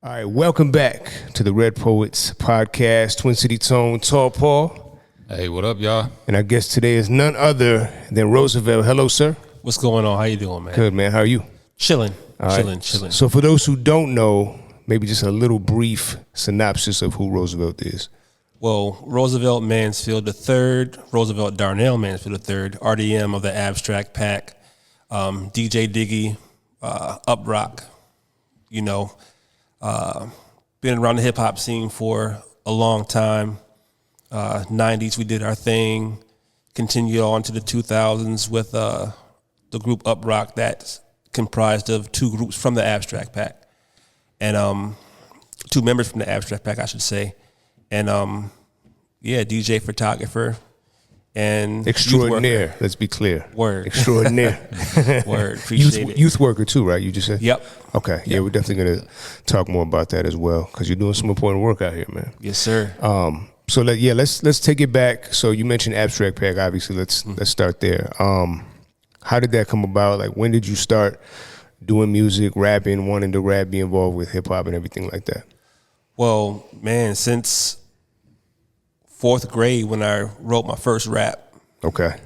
All right, welcome back to the Red Poets Podcast, Twin City Tone, Tall Paul. Hey, what up, y'all? And our guest today is none other than Roosevelt. Hello, sir. What's going on? How you doing, man? Good, man. How are you? Chilling. Chilling. So for those who don't know, maybe just a little brief synopsis of who Roosevelt is. Well, Roosevelt Mansfield III, Roosevelt Darnell Mansfield III, RDM of the Abstract Pack, DJ Diggy, Up Rock, been around the hip hop scene for a long time. 90s, we did our thing, continued on to the 2000s with the group Up Rock that's comprised of two groups from the Abstract Pack and two members from the Abstract Pack, I should say. And DJ, photographer, and extraordinaire. Let's be clear. Word. Extraordinaire. Word. Appreciate it. Youth worker too, right? You just said. Yep. Okay. Yep. Yeah, we're definitely gonna talk more about that as well because you're doing some important work out here, man. Yes, sir. So let's take it back. So you mentioned Abstract Pack. Obviously, let's start there. How did that come about? Like, when did you start doing music, rapping, wanting to rap, be involved with hip hop and everything like that? Well, man, since fourth grade when I wrote my first rap. Okay.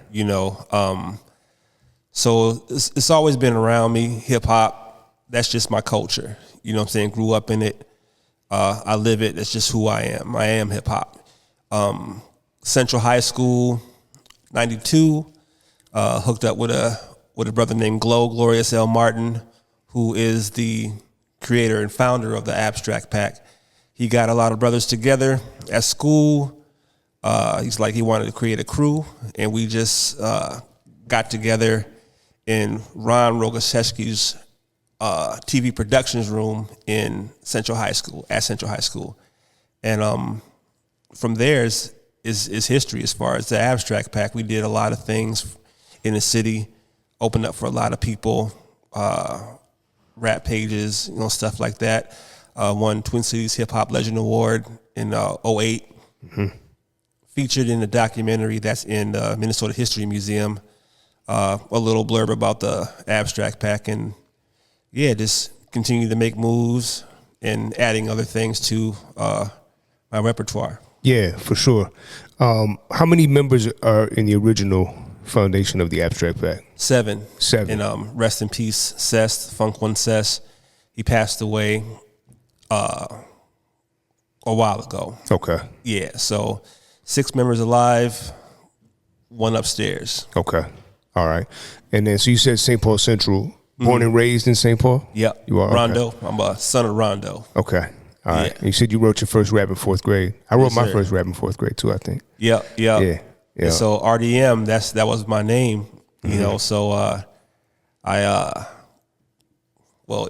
So it's always been around me, hip hop. That's just my culture. You know what I'm saying? Grew up in it. I live it. That's just who I am. I am hip hop. Central High School, 92, hooked up with a brother named Glorious L. Martin, who is the creator and founder of the Abstract Pack. He got a lot of brothers together at school. He's like, he wanted to create a crew, and we just got together in Ron Rogaszewski's TV productions room in Central High School, and from there is history as far as the Abstract Pack. We did a lot of things in the city, opened up for a lot of people, rap pages, stuff like that. Won Twin Cities Hip Hop Legend Award in 2008. Mm-hmm. Featured in a documentary that's in the Minnesota History Museum. A little blurb about the Abstract Pack, and just continue to make moves and adding other things to my repertoire. Yeah, for sure. How many members are in the original foundation of the Abstract Pack? Seven. And rest in peace, Cess, Funk One Cess. He passed away a while ago. Okay. Yeah, so 6 members alive, 1 upstairs. Okay. All right. And then, so you said St. Paul Central, born and raised in St. Paul? Yep. You are? Rondo. Okay. I'm a son of Rondo. Okay. All right. Yeah. And you said you wrote your first rap in 4th grade. I wrote my sir. first rap in 4th grade too, I think. Yep. Yeah. And so RDM, that was my name, so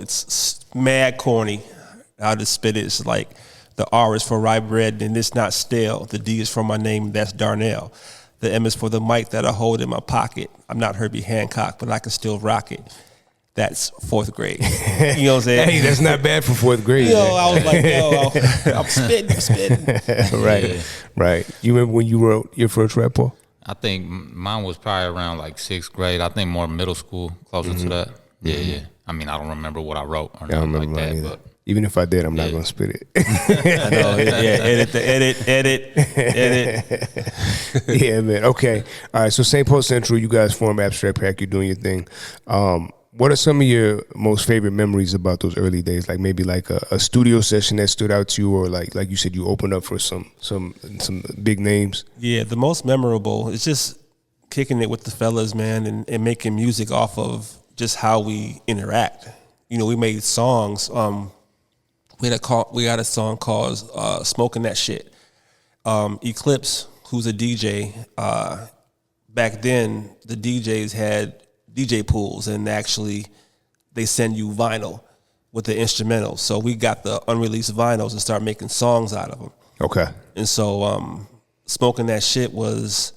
it's mad corny. I'll just spit it. It's like the R is for rye bread and it's not stale. The D is for my name, that's Darnell. The M is for the mic that I hold in my pocket. I'm not Herbie Hancock, but I can still rock it. That's 4th grade. You know what I'm saying? Hey, that's not bad for 4th grade. I was like, I'm spitting. Right. You remember when you wrote your first rap, Paul? I think mine was probably around like 6th grade. I think more middle school, closer to that. Yeah. I mean, I don't remember what I wrote or nothing like that. But even if I did, I'm not going to spit it. I know, edit. Yeah, man. Okay. All right. So St. Paul Central, you guys form Abstract Pack. You're doing your thing. What are some of your most favorite memories about those early days? Like maybe like a studio session that stood out to you, or like you said, you opened up for some big names. Yeah, the most memorable is just kicking it with the fellas, man, and making music off of just how we interact. We made songs. We had a song called "Smoking That Shit." Eclipse, who's a DJ, back then the DJs had DJ pools, and actually they send you vinyl with the instrumentals. So we got the unreleased vinyls and started making songs out of them. Okay. And so Smoking That Shit was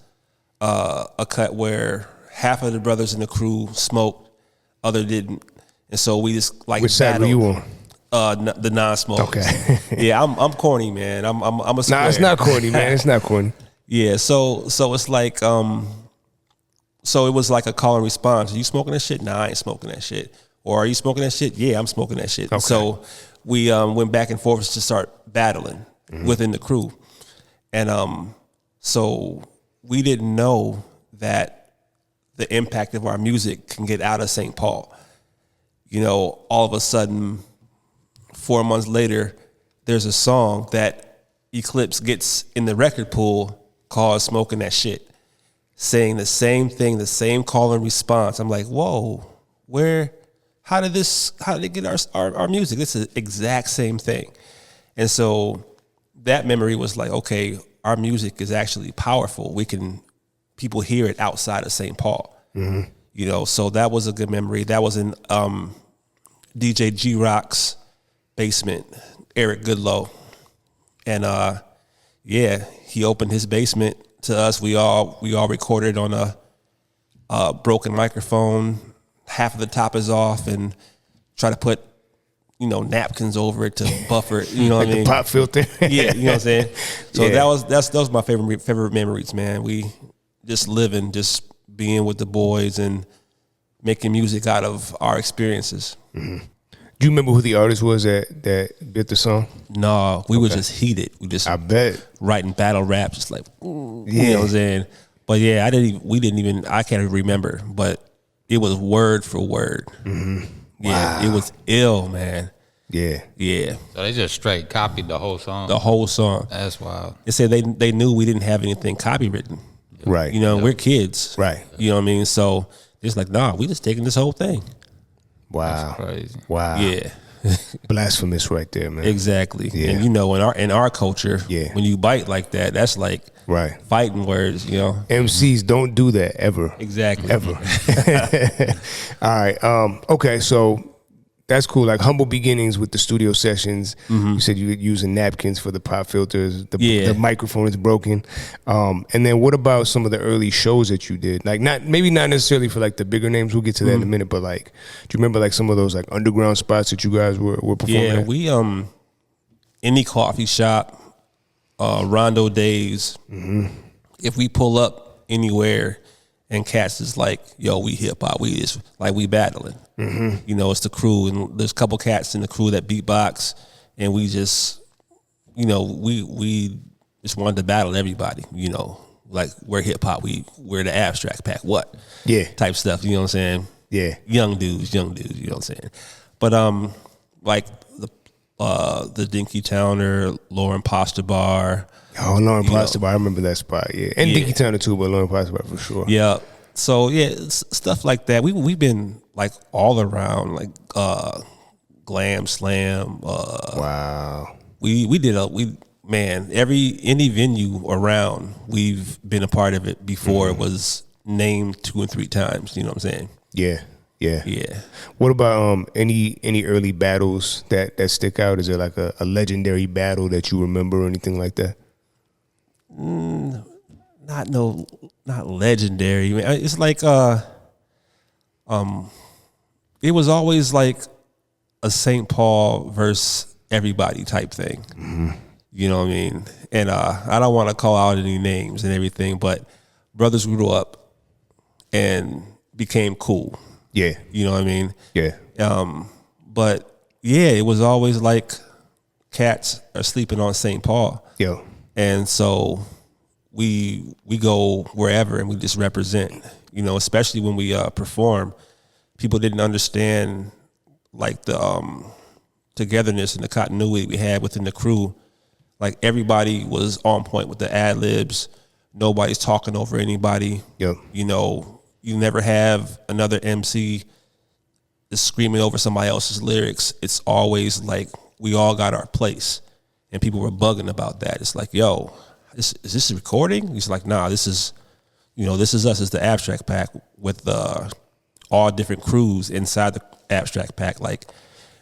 a cut where half of the brothers in the crew smoked, other didn't. And so we just like Which side were you on? The non-smokers. Okay. Yeah, I'm corny, man. I'm a square. Nah, it's not corny, man. It's not corny. Yeah, so it's like So it was like a call and response. You smoking that shit? Nah, I ain't smoking that shit. Or are you smoking that shit? Yeah, I'm smoking that shit. Okay. So we went back and forth to start battling within the crew. And so we didn't know that the impact of our music can get out of St. Paul. You know, all of a sudden, 4 months later, there's a song that Eclipse gets in the record pool called Smoking That Shit, saying the same thing, the same call and response. I'm like, whoa, how did they get our music? It's the exact same thing. And so that memory was like, okay, our music is actually powerful. People hear it outside of St. Paul. Mm-hmm. You know, so that was a good memory. That was in DJ G-Rock's basement, Eric Goodlow. And he opened his basement to us. We all recorded on a broken microphone. Half of the top is off, and try to put, napkins over it to buffer it. You know what I mean? The pop filter. Yeah, you know what I'm saying? So that was my favorite memories, man. We just living, just being with the boys and making music out of our experiences. Mm-hmm. Do you remember who the artist was that did the song? No, we were just heated. I bet. Writing battle raps, just like, you know what I'm saying? But yeah, I can't even remember, but it was word for word. Mm-hmm. Yeah, wow. It was ill, man. Yeah. Yeah. So they just straight copied the whole song? The whole song. That's wild. They said they knew we didn't have anything copywritten. Right. We're kids. Right. You know what I mean? So it's like, nah, we just taking this whole thing. Wow. That's crazy. Wow. Yeah. Blasphemous right there, man. Exactly. Yeah. And in our culture, when you bite like that, that's like right. Fighting words, MCs don't do that ever. Exactly. Ever. All right. Okay, so that's cool. Like humble beginnings with the studio sessions. Mm-hmm. You said you were using napkins for the pop filters. The microphone is broken. And then what about some of the early shows that you did? Like maybe not necessarily for like the bigger names. We'll get to that in a minute. But like, do you remember like some of those like underground spots that you guys were performing at? We any coffee shop, Rondo Days. Mm-hmm. If we pull up anywhere and cats is like, yo, we hip hop, we just like we battling. Mm-hmm. It's the crew, and there's a couple cats in the crew that beatbox, and we just, we just wanted to battle everybody. Like we're hip hop, we're the abstract pack, what? Yeah, type stuff. You know what I'm saying? Yeah, young dudes. You know what I'm saying? But like the Dinky Towner, Lauren Pasta Bar. Oh, Lauren Pasta Bar, I remember that spot. Yeah, and Dinky Towner too, but Lauren Pasta Bar for sure. Yeah. So stuff like that. We've been like all around, like Glam Slam. Wow. We did any venue around, we've been a part of it before it was named 2 and 3 times. You know what I'm saying? Yeah. Yeah. Yeah. What about any early battles that stick out? Is there like a legendary battle that you remember or anything like that? Not legendary. It's like it was always like a St. Paul versus everybody type thing. Mm-hmm. You know what I mean? And I don't want to call out any names and everything, but brothers grew up and became cool. Yeah. You know what I mean? Yeah. But yeah, it was always like cats are sleeping on St. Paul. Yo. And so we go wherever and we just represent, especially when we perform. People didn't understand like the togetherness and the continuity we had within the crew. Like everybody was on point with the ad libs. Nobody's talking over anybody. Yep. You never have another MC is screaming over somebody else's lyrics. It's always like we all got our place, and people were bugging about that. It's like, yo, is this a recording? He's like, nah, this is us. It's the Abstract Pack with all different crews inside the Abstract Pack. Like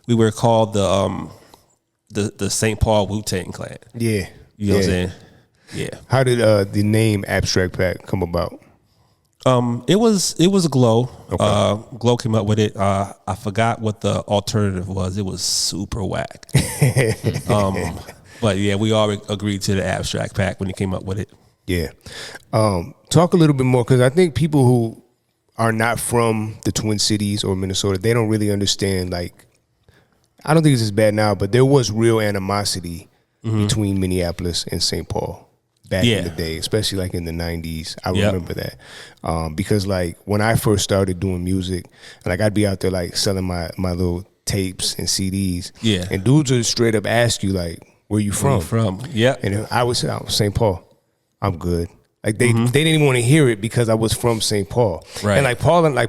we were called the St. Paul Wu-Tang Clan. Yeah, you know what I'm saying? Yeah. How did the name Abstract Pack come about? It was Glow. Okay. Glow came up with it. I forgot what the alternative was. It was super whack. But yeah, we all agreed to the Abstract Pack when he came up with it. Yeah. Talk a little bit more, because I think people who are not from the Twin Cities or Minnesota, they don't really understand, like, I don't think it's as bad now, but there was real animosity between Minneapolis and St. Paul back in the day, especially like in the 90s. I remember that. Because like when I first started doing music, like I'd be out there like selling my little tapes and CDs. Yeah. And dudes would straight up ask you like, where you from? Yeah. And I would say, St. Paul. I'm good. Like they didn't even want to hear it because I was from St. Paul. Right. And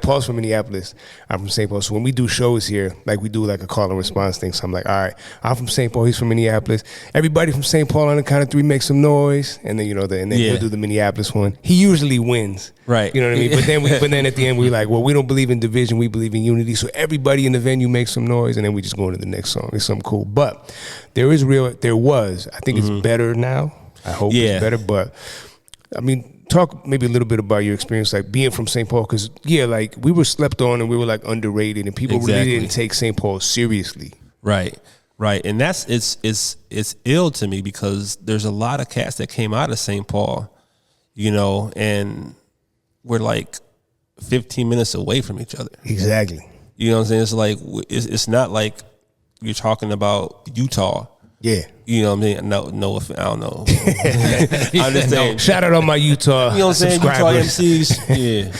Paul's from Minneapolis. I'm from St. Paul. So when we do shows here, like we do like a call and response thing. So I'm like, all right, I'm from St. Paul. He's from Minneapolis. Everybody from St. Paul on the count of 3 make some noise. And then we'll do the Minneapolis one. He usually wins. Right. You know what I mean? But then at the end we're like, well, we don't believe in division. We believe in unity. So everybody in the venue makes some noise, and then we just go into the next song. It's something cool. But there was. I think it's better now. I hope it's better, but. I mean, talk maybe a little bit about your experience, like being from St. Paul, because like we were slept on and we were like underrated, and people really didn't take St. Paul seriously. Right, and it's ill to me because there's a lot of cats that came out of St. Paul, and we're like 15 minutes away from each other. Exactly. You know what I'm saying? It's like it's not like you're talking about Utah. Yeah. You know what I mean? No, I don't know. I'm just saying. Shout out on my Utah You know what I'm saying? Utah MCs. Yeah.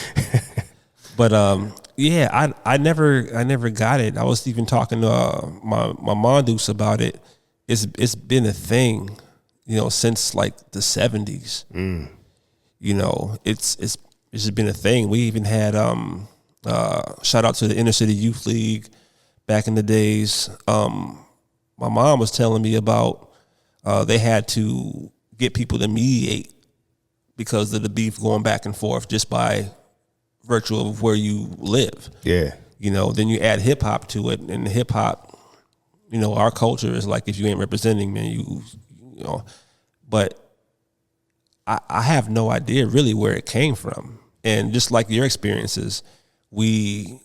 But I never got it. I was even talking to my Mondoose about it. It's been a thing, since like the 70s. It's been a thing. We even had shout out to the Inner City Youth League back in the days. My mom was telling me about they had to get people to mediate because of the beef going back and forth just by virtue of where you live. Yeah. Then you add hip hop to it, and hip hop, our culture is like, if you ain't representing, man, you know. But I have no idea really where it came from. And just like your experiences, we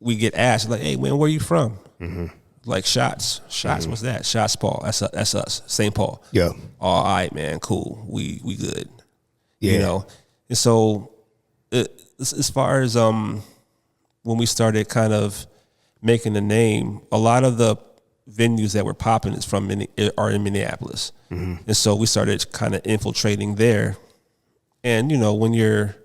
get asked like, hey man, where you from? Mm-hmm. Like Shots, what's that? Shots Paul, that's us, St. Paul. Yeah. All right, man, cool. We good. Yeah. And so as far as when we started kind of making a name, a lot of the venues that were popping are in Minneapolis. Mm-hmm. And so we started kind of infiltrating there. And when you're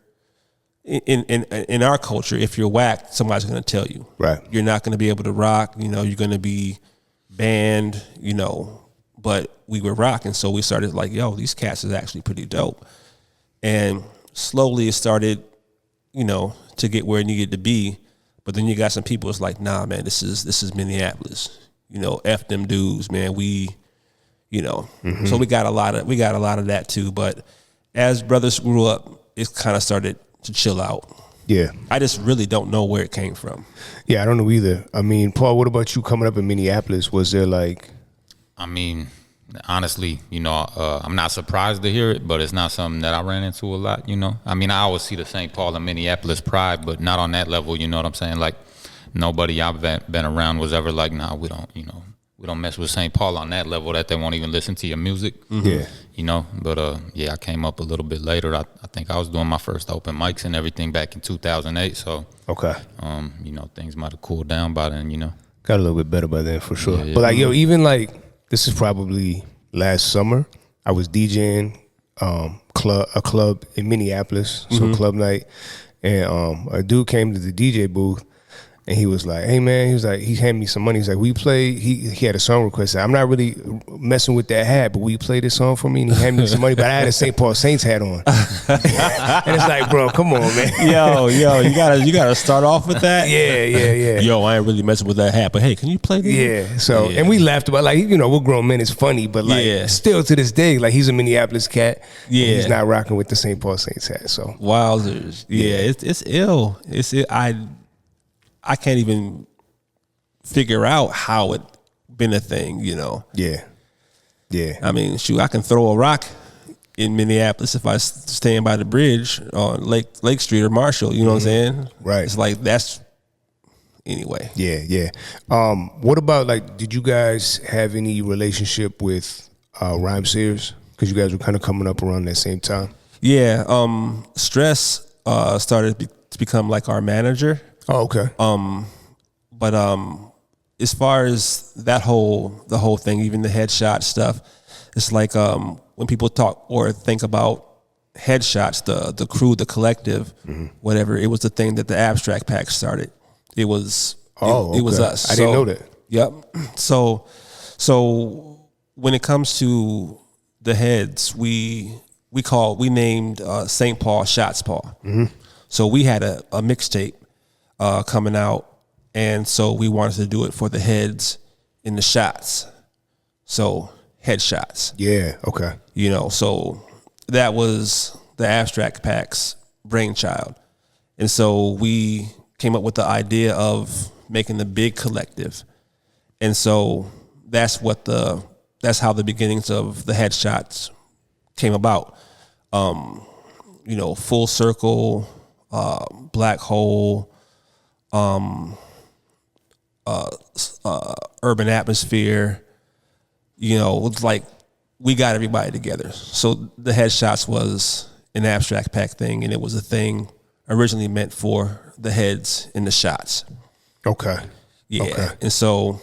in our culture, if you're whack, somebody's going to tell you. Right. You're not going to be able to rock. You're going to be banned. But we were rocking, so we started like, yo, these cats is actually pretty dope. And slowly it started, to get where it needed to be. But then you got some people that's like, nah, man, this is Minneapolis. F them dudes, man. Mm-hmm. So we got a lot of that too. But as brothers grew up, it kind of started to chill out. Yeah. I just really don't know where it came from. Yeah, I don't know either. I mean, Paul, what about you coming up in Minneapolis? Was there like... I mean, honestly, I'm not surprised to hear it, but it's not something that I ran into a lot, I mean, I always see the St. Paul and Minneapolis pride, but not on that level, you know what I'm saying? Like, nobody I've been around was ever like, nah, we don't, we don't mess with St. Paul on that level that they won't even listen to your music. Mm-hmm. Yeah. But I came up a little bit later. I think I was doing my first open mics and everything back in 2008. So, okay. Things might have cooled down by then, Got a little bit better by then for sure. Yeah. But like, even like, this is probably last summer, I was DJing a club in Minneapolis, so club night. And a dude came to the DJ booth. And he was like, hey, man, he handed me some money. He's like, we play, he had a song request. I'm not really messing with that hat, but will you play this song for me? And he handed me some money, but I had a St. Paul Saints hat on. And it's like, bro, come on, man. Yo, you gotta start off with that? Yeah. Yo, I ain't really messing with that hat, but hey, can you play this? Yeah, so, and we laughed about, like, we're grown men, it's funny, but like, still to this day, like, he's a Minneapolis cat. Yeah. He's not rocking with the St. Paul Saints hat, so. Wowzers. Yeah, it's ill. I can't even figure out how it been a thing, Yeah. I mean, shoot, I can throw a rock in Minneapolis if I stand by the bridge on Lake Street or Marshall. You know what I'm saying? Right. It's like that's anyway. Yeah. What about like? Did you guys have any relationship with Rhyme Sears? Because you guys were kind of coming up around that same time. Yeah. Stress started to become like our manager. Oh, okay. But as far as the whole thing, even the headshot stuff, it's like when people talk or think about headshots, the crew, the collective, whatever, it was the thing that the Abstract Pack started. It was it was us. I didn't know that. Yep. So when it comes to the heads, we named St. Paul Shots Paul. So we had a mixtape coming out, and so we wanted to do it for the heads in the shots. So headshots. Yeah. Okay. You know, so that was the Abstract Pack's brainchild. And so we came up with the idea of making the big collective. And so that's how the beginnings of the headshots came about. You know, Full Circle, Black Hole, Urban Atmosphere. You know, it's like we got everybody together. So the headshots was an Abstract Pack thing, and it was a thing originally meant for the heads in the shots. Okay. Yeah. Okay. And so,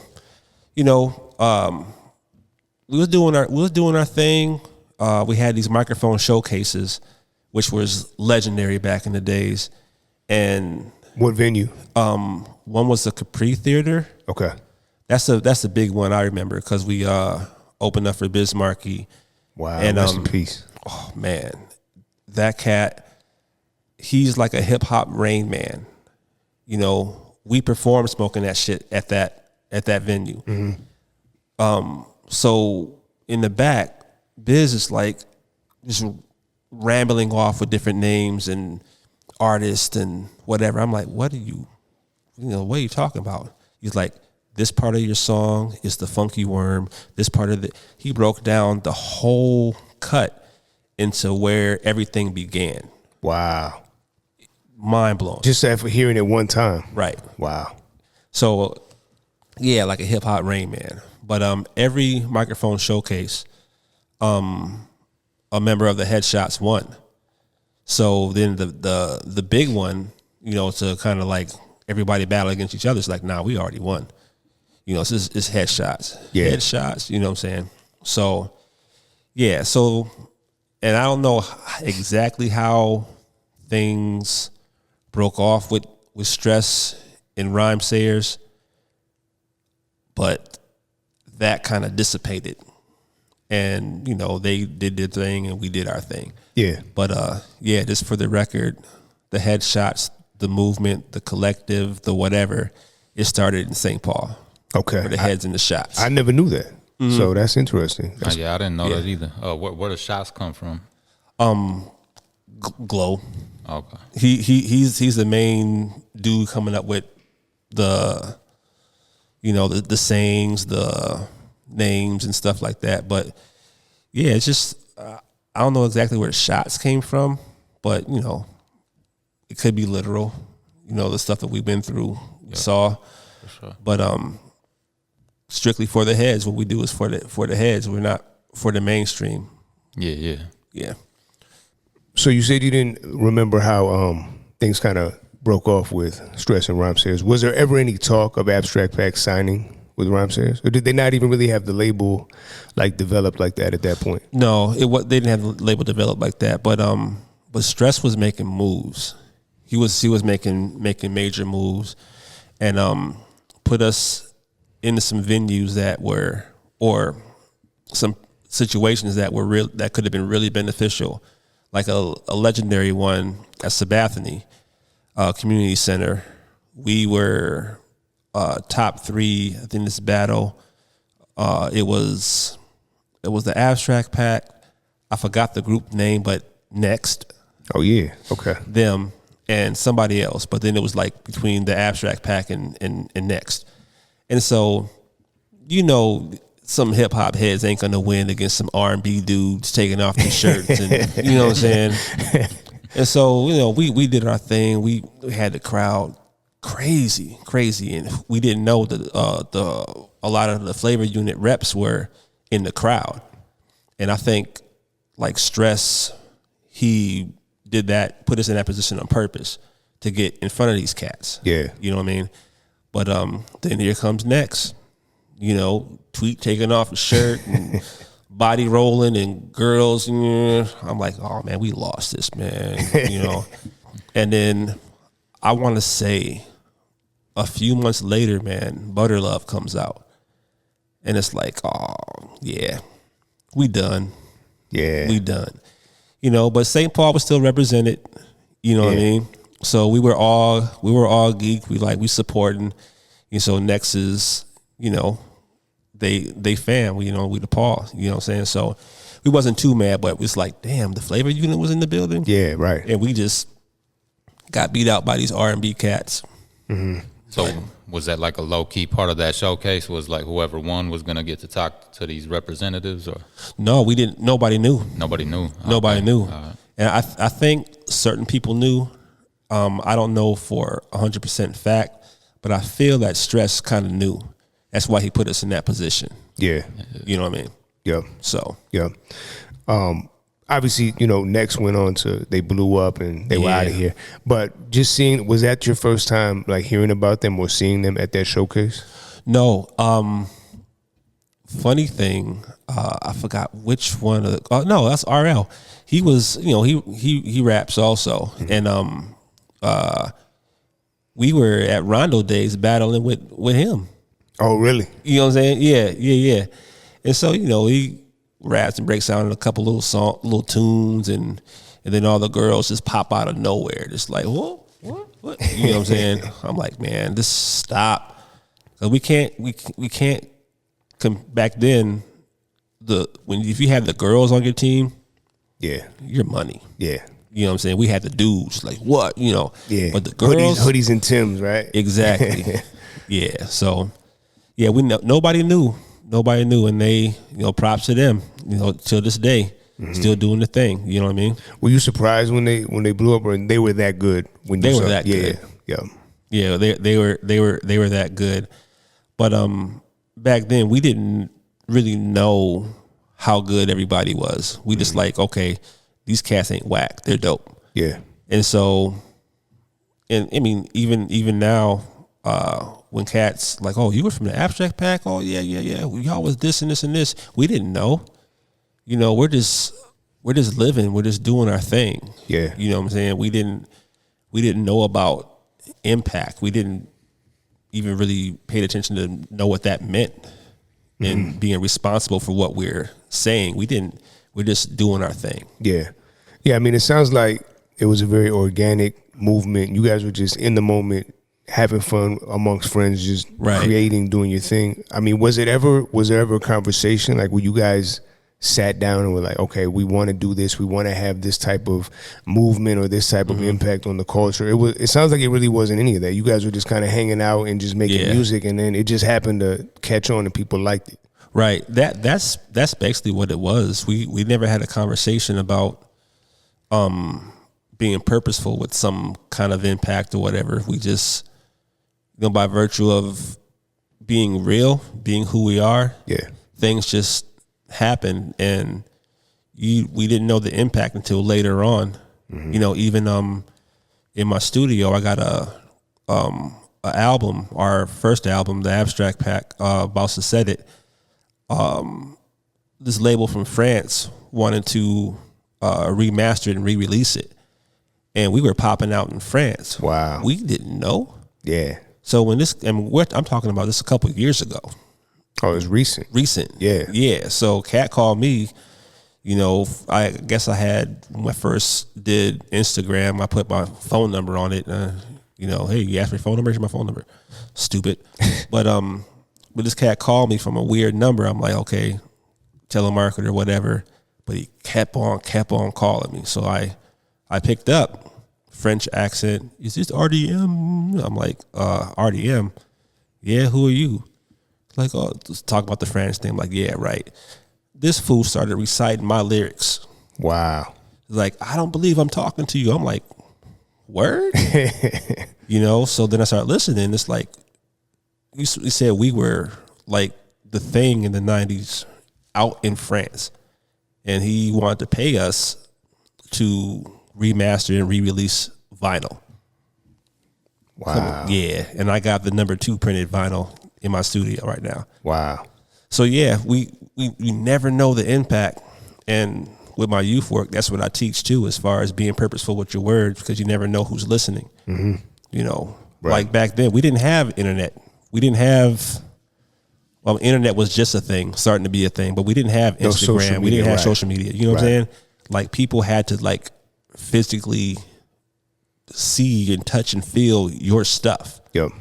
you know, we was doing our thing. We had these microphone showcases, which was legendary back in the days. And What venue? one was the Capri Theater. Okay. That's a big one I remember because we opened up for Bismarcky. Wow. And rest in peace. oh man, that cat, he's like a hip hop Rain Man. You know, we performed smoking that shit at that venue. So in the back, Biz is like just rambling off with different names and artists and whatever. I'm like, what are you talking about? He's like, this part of your song is the funky worm. This part of he broke down the whole cut into where everything began. Wow. Mind blown. Just after hearing it one time. Right. Wow. So yeah, like a hip hop Rain Man. But every microphone showcase, a member of the Headshots won. So then the big one, you know, to kind of like everybody battle against each other, it's like, nah, we already won. You know, it's Headshots. Yeah. Headshots, you know what I'm saying? So, yeah, so, and I don't know exactly how things broke off with Stress and Rhyme Sayers, but that kind of dissipated. And, you know, they did their thing and we did our thing. Yeah. But, yeah, just for the record, the Headshots, the movement, the collective, the whatever, it started in St. Paul. Okay. For the heads in the shots. I never knew that. So that's interesting. Yeah, I didn't know that either. Where the shots come from? Glow. Okay. He's the main dude coming up with the, you know, the sayings, the names and stuff like that. But yeah, it's just I don't know exactly where the shots came from, but you know, it could be literal. You know, the stuff that we've been through, saw. For sure. But strictly for the heads. What we do is for the heads. We're not for the mainstream. Yeah. Yeah. So you said you didn't remember how things kind of broke off with Stress and Rhyme Sayers. Was there ever any talk of Abstract Pack signing with Rhyme Sayers, or did they not even really have the label like developed like that at that point? No, they didn't have the label developed like that. But Stress was making moves. He was making major moves, and put us into some venues that were, or some situations that were real, that could have been really beneficial, like a legendary one at Sabathany Community Center. We were top 3 in this battle. It was the Abstract Pack. I forgot the group name, but Next. Oh yeah, okay. Them and somebody else, but then it was like between the Abstract Pack and Next. And so, you know, some hip hop heads ain't gonna win against some R&B dudes taking off their shirts, and you know what I'm saying. And so, you know, we did our thing. We had the crowd crazy, and we didn't know that a lot of the Flavor Unit reps were in the crowd. And I think like Stress, he did that, put us in that position on purpose to get in front of these cats. Yeah. You know what I mean? But then here comes next. You know, Tweet taking off his shirt and body rolling and girls. I'm like, oh man, we lost this, man. You know. And then I want to say a few months later, man, Butter Love comes out. And it's like, oh yeah, we done. Yeah. We done. You know, but St. Paul was still represented. You know what I mean? So we were all geek. We supporting. And so next is, you know, they fan. We the Paul. You know what I'm saying? So we wasn't too mad, but it was like, damn, the Flavor Unit was in the building. Yeah, right. And we just got beat out by these R&B cats. Mm-hmm. So was that like a low key part of that showcase? Was like whoever won was gonna get to talk to these representatives, or no? We didn't. Nobody knew. Nobody knew. Nobody Okay. knew. And I think certain people knew. I don't know for 100% fact, but I feel that Stress kind of knew. That's why he put us in that position. Yeah. You know what I mean? Yeah. So Yeah. Obviously, you know, Next went on to, they blew up and they were out of here. But just seeing, was that your first time like hearing about them or seeing them at that showcase? no. Funny thing, I forgot which one of the. Oh no, that's RL. He was, you know, he raps also, and we were at Rondo Days battling with him. Oh, really? You know what I'm saying? Yeah. And so, you know, he raps and breaks down in a couple little tunes, and then all the girls just pop out of nowhere, just like, what? You know what I'm saying? I'm like, man, just stop. 'Cause we can't come back then. If you had the girls on your team, Yeah. your money. Yeah. You know what I'm saying? We had the dudes like, what? You know. Yeah. But the girls, hoodies and Timbs, right? exactly. Yeah. So, yeah, nobody knew. Nobody knew, and they, you know, props to them. You know, till this day, still doing the thing. You know what I mean? Were you surprised when they blew up, or they were that good? When They you were saw, that good. Yeah. Yeah, they were that good. But back then we didn't really know how good everybody was. We just like, okay, these cats ain't whack. They're dope. Yeah. And so, and I mean, even now, when cats like, oh, you were from the Abstract Pack? Oh yeah. Y'all was this and this and this. We didn't know. You know, we're just living. We're just doing our thing. Yeah. You know what I'm saying? We didn't know about impact. We didn't even really paid attention to know what that meant and being responsible for what we're saying. We're just doing our thing. Yeah. Yeah. I mean, it sounds like it was a very organic movement. You guys were just in the moment, having fun amongst friends, just creating, doing your thing. I mean, was there ever a conversation like where you guys sat down and were like, okay, we want to do this, we want to have this type of movement or this type of impact on the culture? It sounds like it really wasn't any of that. You guys were just kind of hanging out and just making music, and then it just happened to catch on and people liked it. Right. That's basically what it was. We never had a conversation about being purposeful with some kind of impact or whatever. We just, you know, by virtue of being real, being who we are, things just happened, and we didn't know the impact until later on. You know, even in my studio, I got a album, our first album, the Abstract Pack, Boss has said it. This label from France wanted to remaster it and re-release it, and we were popping out in France. Wow, we didn't know. Yeah. So when this, and what I'm talking about, this a couple of years ago. Oh, it was recent. Yeah. So Kat called me. You know, I guess I had, when I first did Instagram, I put my phone number on it. You know, hey, you asked me phone number? Here's my phone number. Stupid. But this cat called me from a weird number. I'm like, okay, telemarketer, whatever. But he kept on calling me. So I picked up. French accent. Is this RDM? I'm like, RDM? Yeah, who are you? Like, oh, just talk about the French thing. I'm like, yeah, right. This fool started reciting my lyrics. Wow. Like, I don't believe I'm talking to you. I'm like, word? You know, so then I started listening. It's like, we said we were like the thing in the 90s out in France. And he wanted to pay us to remaster and re-release vinyl. Wow. Yeah, and I got the #2 printed vinyl in my studio right now. Wow. So yeah, we never know the impact. And with my youth work, that's what I teach too, as far as being purposeful with your words, because you never know who's listening. Mm-hmm. You know, Right. like back then, we didn't have internet. We didn't have, well, internet was just a thing, starting to be a thing, but we didn't have No social Instagram. We media, didn't have right. social media. You know what I'm Right. saying? Like people had to like physically see and touch and feel your stuff. Yep.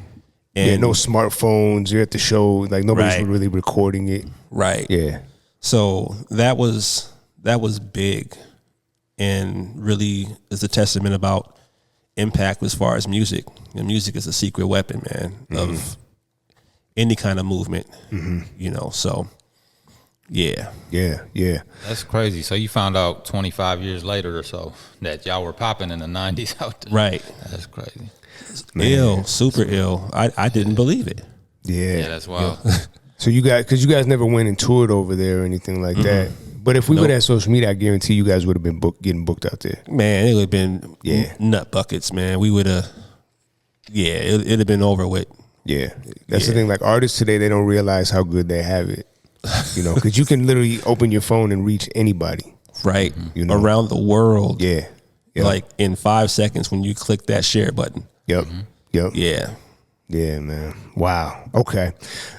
And Yeah, no smartphones. You have to show, like, nobody's Right. really recording it. right. Yeah. So that was big, and really is a testament about impact as far as music. You know, music is a secret weapon, man, of any kind of movement. You know, so yeah. Yeah. Yeah. That's crazy. So you found out 25 years later or so that y'all were popping in the 90s out there. Right. That's crazy. Ill, super ill. I didn't believe it. Yeah. Yeah, that's wild. So you guys, because you guys never went and toured over there or anything like that. But if we would have social media, I guarantee you guys would have been getting booked out there. Man, it would have been Yeah. nut buckets, man. We would have, it'd have been over with. Yeah. That's the thing. Like, artists today, they don't realize how good they have it. You know, because you can literally open your phone and reach anybody. Right. You know. Around the world. Yeah. Yep. Like in 5 seconds when you click that share button. Yep. Yep. Yeah. Yeah, man. Wow. Okay.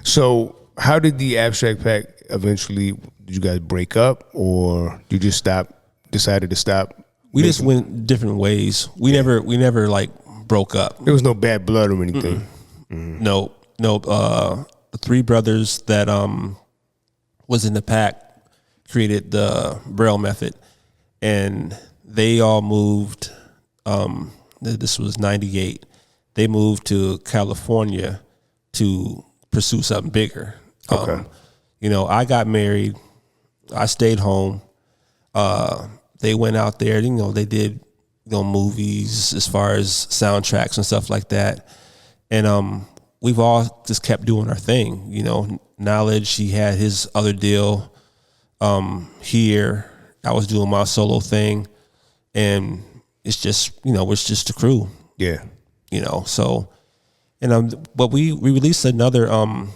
So how did the Abstract Pack eventually, did you guys break up, or you just decided to stop? We just went different ways. We never like broke up. There was no bad blood or anything. No. The 3 brothers that was in the pack created the Braille method, and they all moved. This was 98. They moved to California to pursue something bigger. Okay. You know, I got married. I stayed home. They went out there. You know, they did movies as far as soundtracks and stuff like that. And we've all just kept doing our thing. You know, Knowledge, he had his other deal here. I was doing my solo thing, and it's just, you know, it's just a crew. Yeah. You know, so, and but we released another album,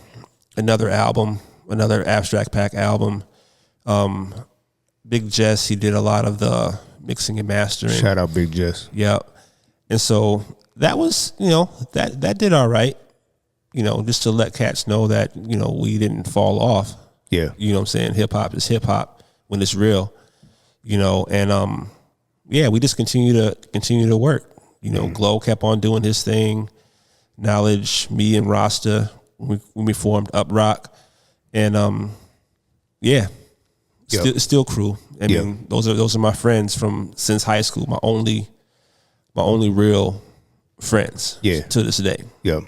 another Abstract Pack album. Big Jess, he did a lot of the mixing and mastering. Shout out Big Jess. Yep. And so that was, you know, that did all right. You know, just to let cats know that, you know, we didn't fall off. Yeah. You know what I'm saying? Hip hop is hip hop when it's real. You know, and we just continue to work. You know, Glow kept on doing his thing. Knowledge, me and Rasta, when we formed Up Rock, and still crew. I mean, those are my friends from since high school. My only real friends. Yeah. To this day. Yeah.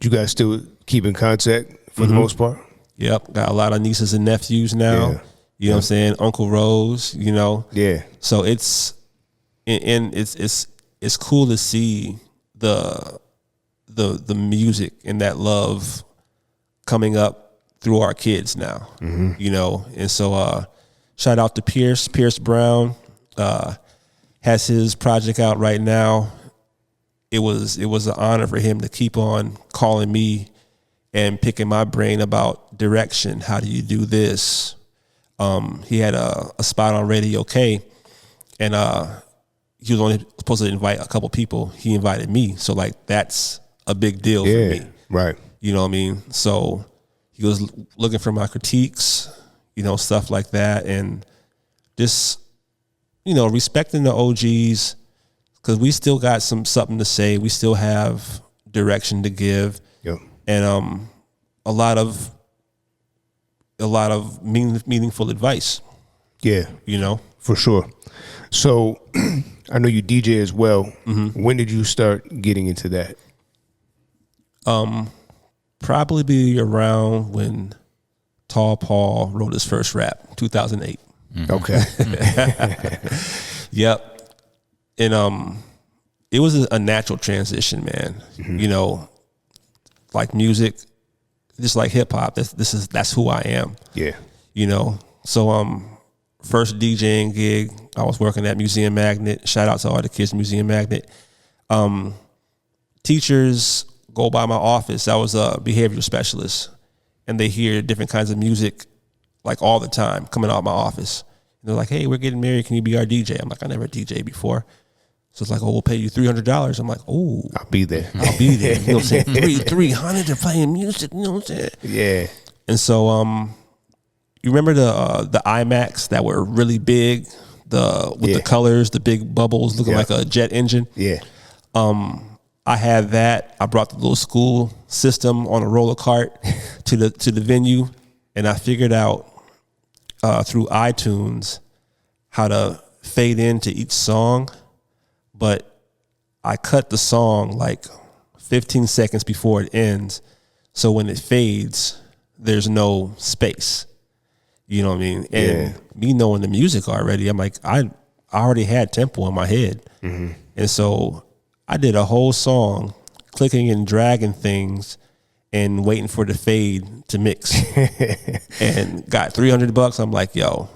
Do you guys still keep in contact for the most part? Yep. Got a lot of nieces and nephews now. Yeah. You know what I'm saying? Uncle Rose. You know. Yeah. So it's cool to see the music and that love coming up through our kids now. You know, and so shout out to Pierce Brown, has his project out right now. It was an honor for him to keep on calling me and picking my brain about direction. How do you do this? He had a spot on Radio K, and he was only supposed to invite a couple people. He invited me, so like that's a big deal for me. Right. You know what I mean? So he was looking for my critiques, you know, stuff like that, and just, you know, respecting the OGs, because we still got something to say. We still have direction to give. Yep. And a lot of meaningful advice. Yeah. You know, For sure. So I know you DJ as well. When did you start getting into that? probably be around when Tall Paul wrote his first rap, 2008. Okay. Yep. And it was a natural transition, man. Mm-hmm. You know, like music, just like hip hop. That's who I am. Yeah. You know. So first DJing gig, I was working at Museum Magnet. Shout out to all the kids at Museum Magnet. teachers go by my office. I was a behavioral specialist, and they hear different kinds of music like all the time coming out of my office. And they're like, hey, we're getting married. Can you be our DJ? I'm like, I never DJed before. So it's like, oh, we'll pay you $300. I'm like, oh. I'll be there. I'll be there. You know what I'm saying? 300 to playing music. You know what I'm saying? Yeah. And so you remember the iMacs that were really big, the colors, the big bubbles looking like a jet engine? Yeah. I had that. I brought the little school system on a roller cart to the venue, and I figured out through iTunes how to fade into each song, but I cut the song like 15 seconds before it ends, so when it fades, there's no space. You know what I mean? And me knowing the music already, I'm like, I already had tempo in my head. Mm-hmm. And so I did a whole song clicking and dragging things and waiting for the fade to mix. And got $300. I'm like, yo,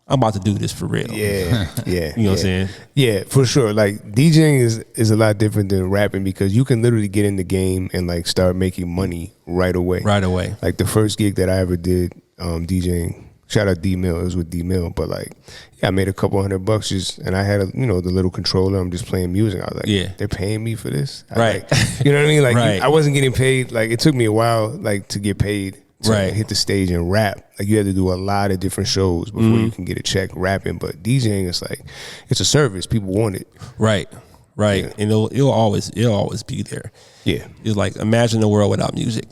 I'm about to do this for real. Yeah. Yeah. You know what I'm saying? Yeah, for sure. Like DJing is a lot different than rapping because you can literally get in the game and like start making money right away. Right away. Like the first gig that I ever did DJing, shout out D Mill, it was with D Mill, but like, yeah, I made a couple $100 just, and I had the little controller. I'm just playing music. I was like, they're paying me for this, right? Like, you know what I mean? Like, right. I wasn't getting paid. Like, it took me a while, like, to get paid to hit the stage and rap. Like, you had to do a lot of different shows before you can get a check rapping. But DJing is like, it's a service. People want it. Right. Right. Yeah. And it'll always be there. Yeah. It's like, imagine a world without music.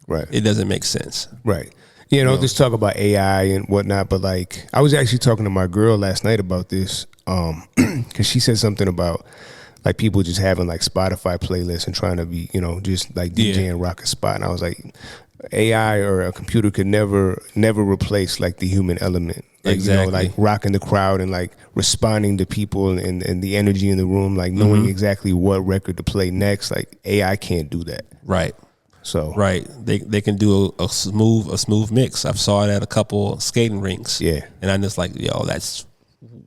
Right. It doesn't make sense. Right. You know, just talk about AI and whatnot, but like, I was actually talking to my girl last night about this, because she said something about like people just having like Spotify playlists and trying to be, just like DJing rock a spot. And I was like, AI or a computer could never replace like the human element. Like, exactly. Like rocking the crowd and like responding to people and the energy in the room, like knowing exactly what record to play next. Like AI can't do that. Right. So right, they can do a smooth mix. I've saw it at a couple skating rinks. Yeah, and I'm just like, yo, that's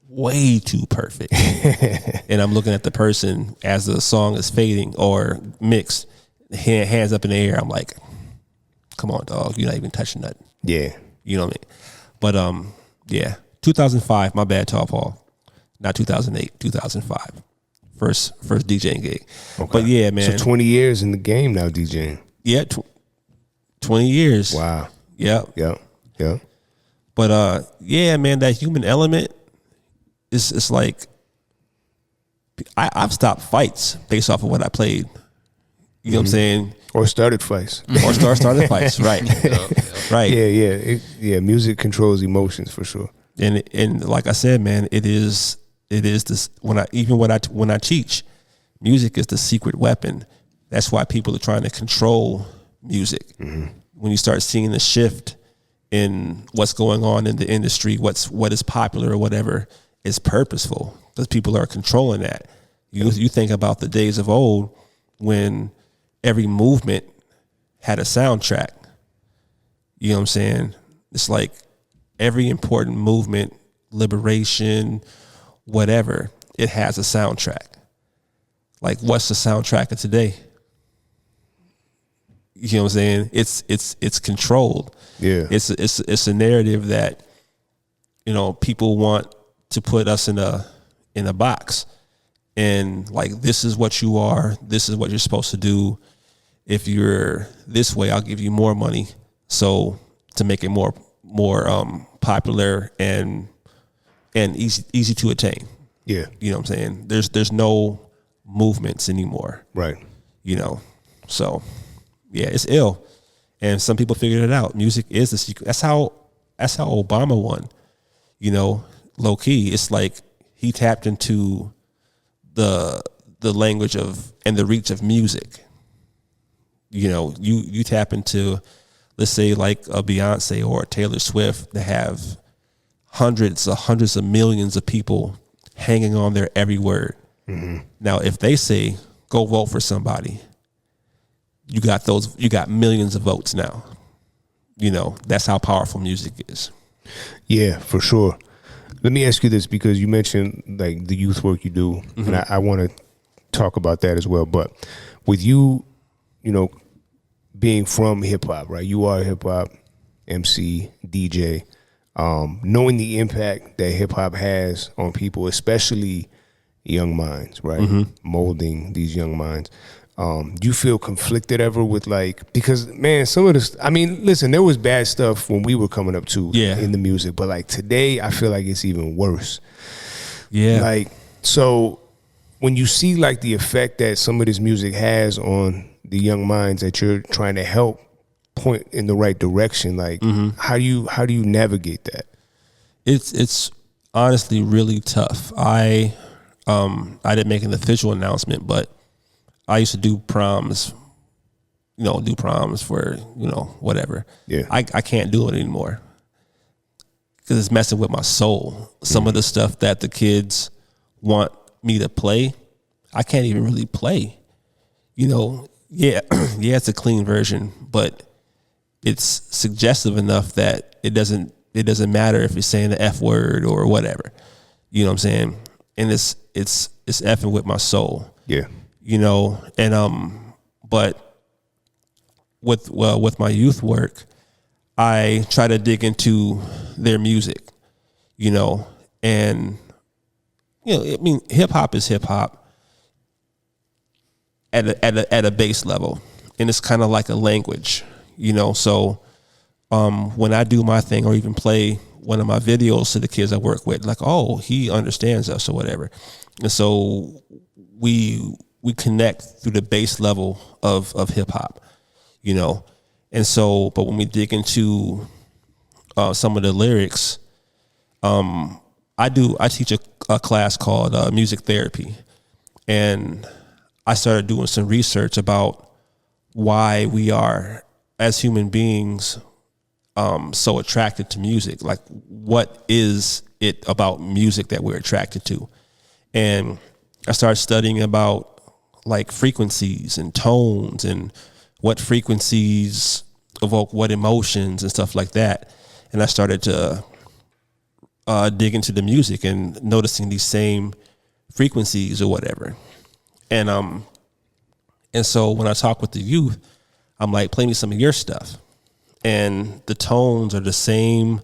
way too perfect. And I'm looking at the person as the song is fading or mixed, hands up in the air. I'm like, come on, dog, you're not even touching nothing. Yeah, you know what I mean. But 2005. My bad, Tall Paul. Not 2008. 2005. First DJing gig. Okay. But yeah, man. So 20 years in the game now, DJing. Yeah, 20 years. Wow. Yep. But yeah, man, that human element is like I've stopped fights based off of what I played. You know what I'm saying? Or started fights. Or started fights. Right. Right. Yeah. Music controls emotions for sure. And like I said, man, it is this when I teach, music is the secret weapon. That's why people are trying to control music. Mm-hmm. When you start seeing the shift in what's going on in the industry, what is popular or whatever, is purposeful because people are controlling that. You think about the days of old when every movement had a soundtrack. You know what I'm saying? It's like every important movement, liberation, whatever, it has a soundtrack. Like, what's the soundtrack of today? You know what I'm saying? It's controlled. Yeah. It's a narrative that, people want to put us in a box. And like, this is what you are, this is what you're supposed to do. If you're this way, I'll give you more money. So to make it more popular and easy to attain. Yeah. You know what I'm saying? There's no movements anymore. Right. So yeah, it's ill. And some people figured it out. Music is the secret. That's how Obama won. Low key. It's like he tapped into the language of and the reach of music. You tap into, let's say, like a Beyonce or a Taylor Swift that have hundreds of millions of people hanging on their every word. Mm-hmm. Now, if they say, go vote for somebody, you got millions of votes now. That's how powerful music is. Yeah, for sure. Let me ask you this, because you mentioned like the youth work you do, and I want to talk about that as well. But with you, you know, being from hip hop, right? You are a hip hop MC, DJ. Knowing the impact that hip hop has on people, especially young minds, right? Molding these young minds. Do you feel conflicted ever with like, because man, some of this, I mean, listen, there was bad stuff when we were coming up too in the music, but like today I feel like it's even worse. Yeah. Like, so when you see like the effect that some of this music has on the young minds that you're trying to help point in the right direction, like how do you navigate that? It's honestly really tough. I didn't make an official announcement, but I used to do proms, for, whatever. Yeah. I can't do it anymore because it's messing with my soul. Some of the stuff that the kids want me to play, I can't even really play. Yeah, it's a clean version, but it's suggestive enough that it doesn't matter if you're saying the F word or whatever. You know what I'm saying? And it's effing with my soul. Yeah. But with my youth work, I try to dig into their music, and I mean, hip hop is hip hop at a base level, and it's kind of like a language, So when I do my thing or even play one of my videos to the kids I work with, like, oh, he understands us or whatever, and so we connect through the base level of hip hop, and so, but when we dig into some of the lyrics, I teach a class called music therapy, and I started doing some research about why we are, as human beings, so attracted to music. Like, what is it about music that we're attracted to? And I started studying about like frequencies and tones and what frequencies evoke what emotions and stuff like that. And I started to dig into the music and noticing these same frequencies or whatever. And so when I talk with the youth, I'm like, play me some of your stuff. And the tones are the same,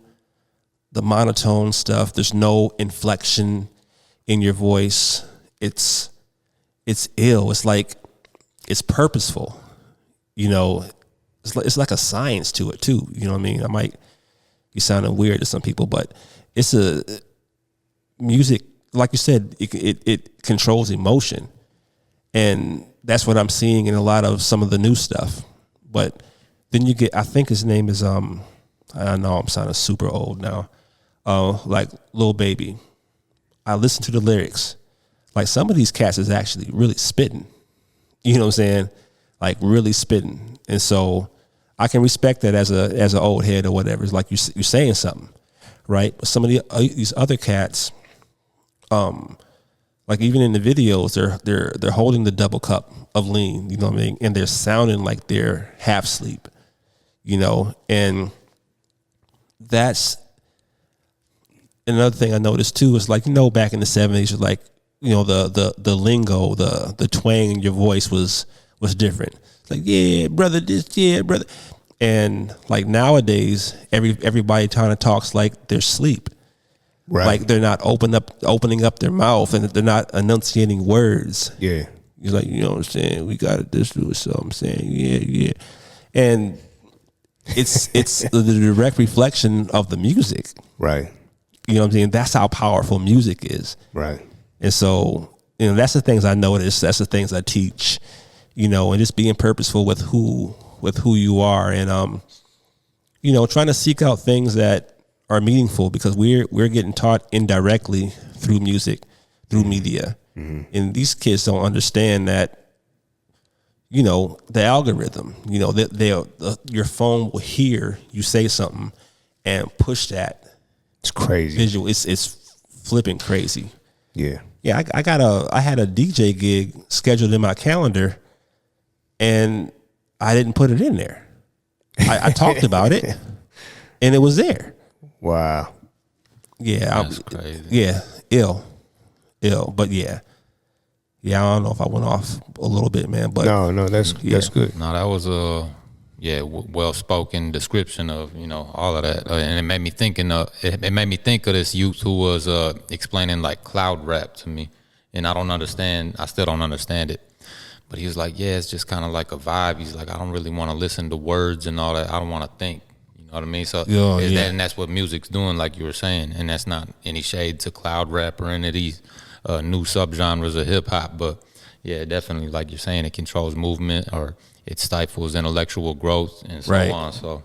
the monotone stuff. There's no inflection in your voice. It's ill. It's like, it's purposeful. It's like a science to it too. You know what I mean? I might be sounding weird to some people, but it's a music, like you said, it controls emotion. And that's what I'm seeing in a lot of some of the new stuff. But then you get, I think his name is, I know I'm sounding super old now, like Lil Baby. I listen to the lyrics. Like, some of these cats is actually really spitting. You know what I'm saying? Like, really spitting. And so I can respect that as an old head or whatever. It's like you're saying something, right? But some of these other cats, like even in the videos, they're holding the double cup of lean, you know what I mean? And they're sounding like they're half asleep, and that's another thing I noticed too. Is like, back in the 70s, like, the lingo, the twang in your voice was different. It's like, yeah, brother, yeah, brother. And like nowadays, everybody kind of talks like they're asleep. Right. Like they're not opening up their mouth, and they're not enunciating words. Yeah. He's like, you know what I'm saying? We got to do so I'm saying, yeah. And it's the direct reflection of the music. Right. You know what I'm saying? That's how powerful music is. Right. And so, that's the things I notice. That's the things I teach, and just being purposeful with who you are, and, trying to seek out things that are meaningful, because we're getting taught indirectly through music, through media. Mm-hmm. And these kids don't understand that, the algorithm, your phone will hear you say something and push that. It's crazy. Visual. It's flipping crazy. Yeah. Yeah. I had a DJ gig scheduled in my calendar, and I didn't put it in there. I talked about it, and it was there. Wow. Yeah. That's crazy. Yeah. Ill. But yeah. Yeah, I don't know if I went off a little bit, man, but No, that's good. No, that was a well spoken description of all of that, and it made me thinking. It made me think of this youth who was explaining like cloud rap to me, and I still don't understand it. But he was like, yeah, it's just kind of like a vibe. He's like, I don't really want to listen to words and all that. I don't want to think. You know what I mean? So and that's what music's doing, like you were saying, and that's not any shade to cloud rap or any of these new subgenres of hip hop, but yeah, definitely, like you're saying, it controls movement or it stifles intellectual growth and so on. So,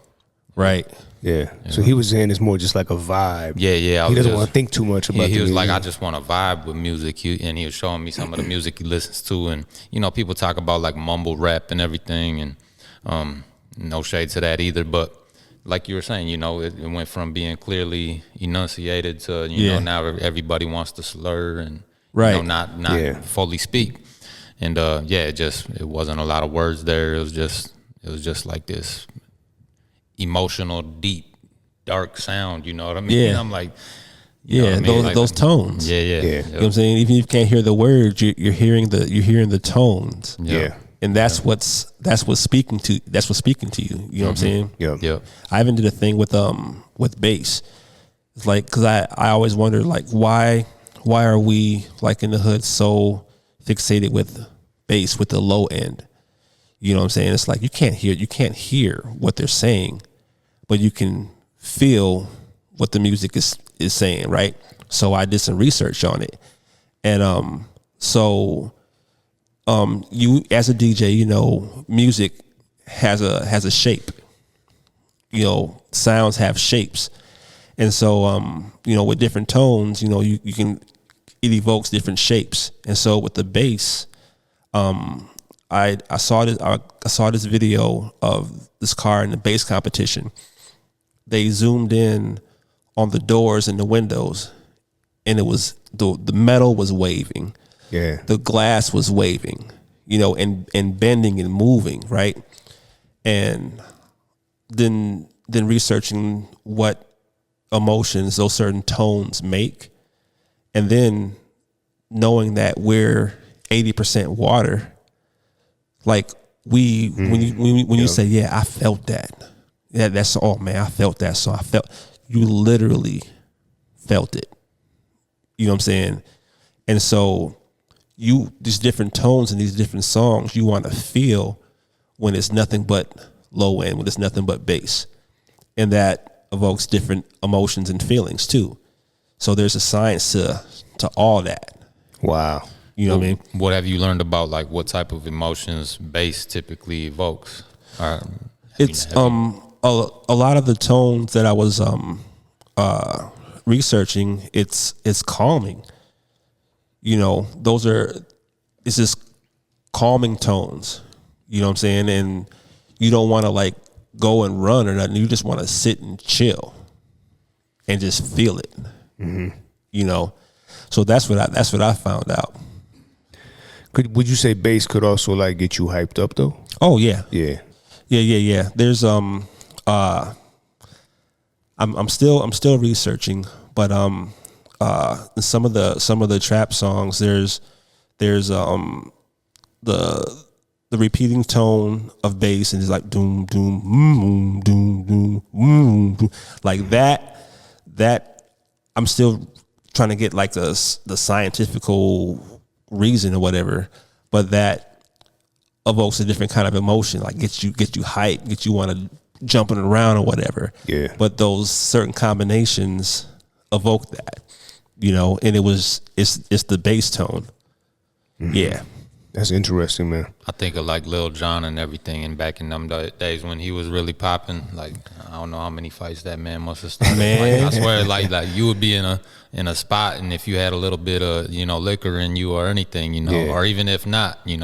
yeah. So he was saying it's more just like a vibe. Yeah. He doesn't want to think too much about it. He was like, I just want to vibe with music. And he was showing me some of the music he listens to. And, people talk about like mumble rap and everything. And no shade to that either. But like you were saying, it went from being clearly enunciated to, now everybody wants to slur and, not fully speak. And it wasn't a lot of words there. It was just like this emotional, deep, dark sound. You know what I mean? Yeah. I'm like, those tones. Yeah. You know what I'm saying? Even if you can't hear the words, you're hearing the tones. Yeah. And that's what's speaking to you. You know what I'm saying? Yeah. I even did a thing with bass. It's like, cause I always wonder like why are we like in the hood so fixated with bass, with the low end? You know what I'm saying? It's like you can't hear what they're saying, but you can feel what the music is saying, right? So I did some research on it. And you as a DJ, music has a shape. Sounds have shapes. And so with different tones, it evokes different shapes. And so with the bass, I saw this video of this car in the bass competition. They zoomed in on the doors and the windows, and it was the metal was waving. Yeah. The glass was waving, and bending and moving, right? And then researching what emotions those certain tones make, and then knowing that we're 80% water. Like when you say, yeah, I felt that. Yeah, that's oh man, I felt that. So you literally felt it. You know what I'm saying? And so these different tones and these different songs you want to feel when it's nothing but low end, when it's nothing but bass. And that evokes different emotions and feelings too. So there's a science to all that. Wow. You know what I mean? What have you learned about like what type of emotions bass typically evokes? It's a lot of the tones that I was researching. It's calming. It's just calming tones. You know what I'm saying? And you don't want to like go and run or nothing. You just want to sit and chill and just feel it. Mm-hmm. So that's what I found out. Would you say bass could also like get you hyped up though? Oh yeah. Yeah. There's I'm still researching, but some of the trap songs there's the repeating tone of bass, and it's like doom doom doom doom doom like that I'm still trying to get like the scientifical reason or whatever, but that evokes a different kind of emotion, like gets you hyped, gets you want to jumping around or whatever. Yeah. But those certain combinations evoke that, and it's the bass tone. Mm-hmm. Yeah. That's interesting, man. I think of like Lil Jon and everything, and back in them days when he was really popping, like I don't know how many fights that man must have started. Man. Like, I swear, like you would be in a spot, and if you had a little bit of liquor in you or anything, or even if not, you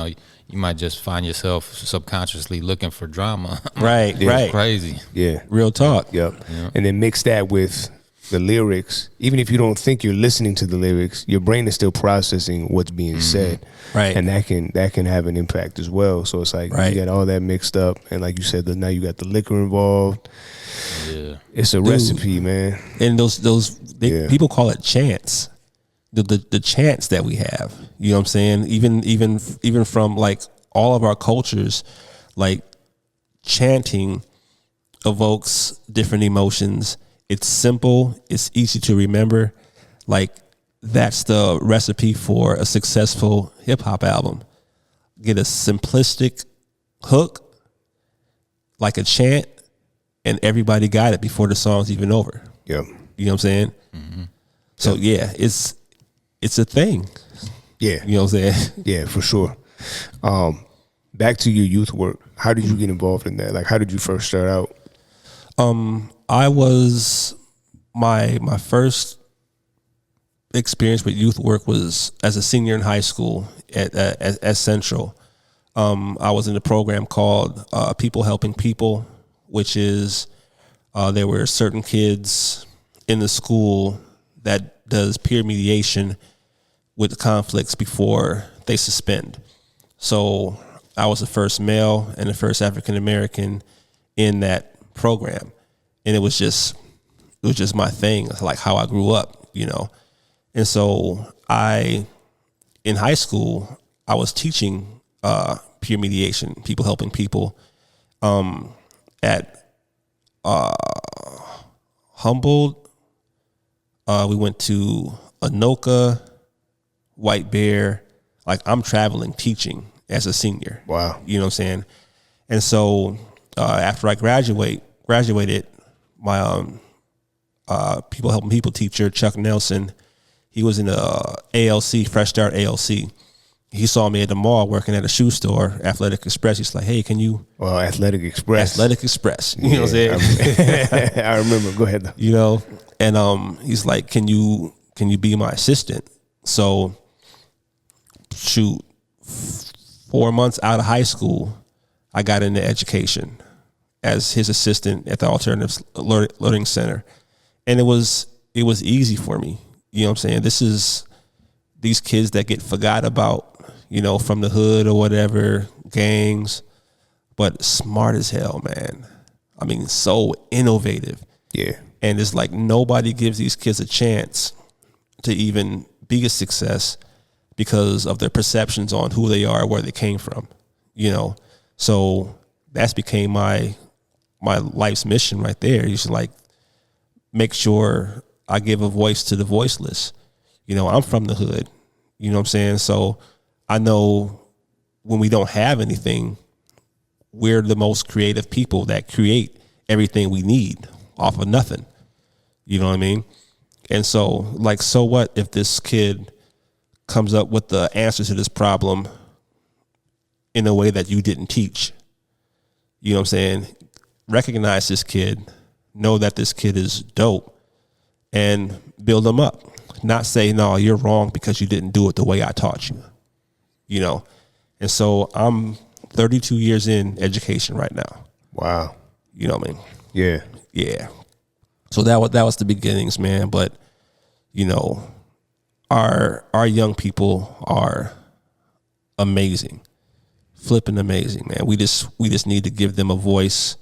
might just find yourself subconsciously looking for drama. Right. It's crazy. Yeah. Real talk. Yep. And then mix that with the lyrics. Even if you don't think you're listening to the lyrics, your brain is still processing what's being said. Right. And that can have an impact as well. So it's like you got all that mixed up, and like you said, now you got the liquor involved. Yeah. It's a recipe, man. And people call it chants. the chants that we have. You know what I'm saying? Even from like all of our cultures, like chanting evokes different emotions. It's simple. It's easy to remember. Like that's the recipe for a successful hip hop album. Get a simplistic hook, like a chant, and everybody got it before the song's even over. Yeah. You know what I'm saying? Mm-hmm. So yeah, it's a thing. Yeah. You know what I'm saying? Yeah, for sure. Back to your youth work. How did you get involved in that? Like, how did you first start out? I was my first experience with youth work was as a senior in high school at Central. I was in a program called People Helping People, which is there were certain kids in the school that does peer mediation with conflicts before they suspend. So I was the first male and the first African American in that program, and it was just my thing. It's like how I grew up, you know. And so in high school, I was teaching peer mediation, people helping people, at Humboldt. We went to Anoka, White Bear. Like I'm traveling teaching as a senior. Wow. You know what I'm saying? And so after I graduated, my people helping people teacher, Chuck Nelson, he was in the ALC, Fresh Start ALC. He saw me at the mall working at a shoe store, Athletic Express. He's like, hey, can you? Well, Athletic Express. Athletic Express. You know what I'm saying? I remember. Go ahead, though. You know, and he's like, can you be my assistant? So, shoot, 4 months out of high school, I got into education as his assistant at the Alternative Learning Center. And it was easy for me. You know what I'm saying? This is these kids that get forgot about, you know, from the hood or whatever, gangs, but smart as hell, man. I mean, so innovative. Yeah. And it's like nobody gives these kids a chance to even be a success because of their perceptions on who they are, where they came from, you know? So that's became my life's mission right there. You should like make sure I give a voice to the voiceless. You know, I'm from the hood, you know what I'm saying? So I know when we don't have anything, we're the most creative people that create everything we need off of nothing. You know what I mean? And so, like, so what if this kid comes up with the answer to this problem in a way that you didn't teach? You know what I'm saying? Recognize this kid, know that this kid is dope, and build them up. Not say, no, you're wrong because you didn't do it the way I taught you. You know? And so I'm 32 years in education right now. Wow. You know what I mean? Yeah. Yeah. So that was the beginnings, man. But, you know, our young people are amazing. Flipping amazing, man. We just need to give them a voice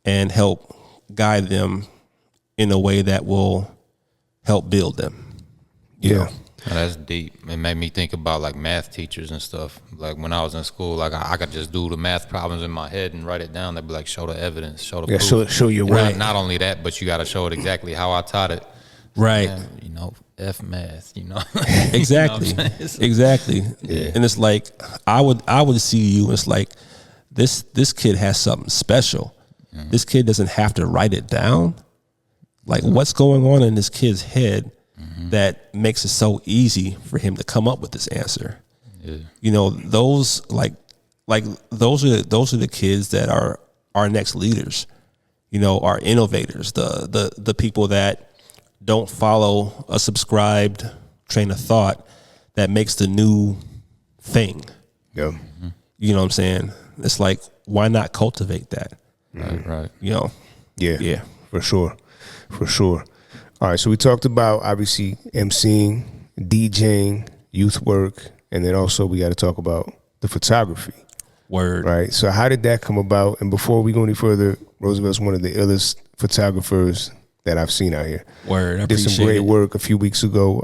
and help guide them in a way that will help build them. You know? Oh, that's deep. It made me think about like math teachers and stuff. Like when I was in school, like I could just do the math problems in my head and write it down. They'd be like, show the evidence, show the proof. Show your way. Not only that, but you got to show it exactly how I taught it. Right. And, you know, F math, you know. Exactly. You know what I'm saying? Exactly. Yeah. And it's like I would see you and it's like this kid has something special. Mm-hmm. This kid doesn't have to write it down. Like what's going on in this kid's head that makes it so easy for him to come up with this answer? Yeah. You know, those like those are the kids that are our next leaders. You know, our innovators, the people that don't follow a subscribed train of thought that makes the new thing. Yeah. You know what I'm saying? It's like, why not cultivate that? Right. You know? Yeah. Yeah. For sure. All right, so we talked about obviously emceeing, DJing, youth work, and then also we got to talk about the photography. Word. Right. So how did that come about? And before we go any further, Roosevelt's one of the illest photographers that I've seen out here. Word, I Did some appreciate great it. work a few weeks ago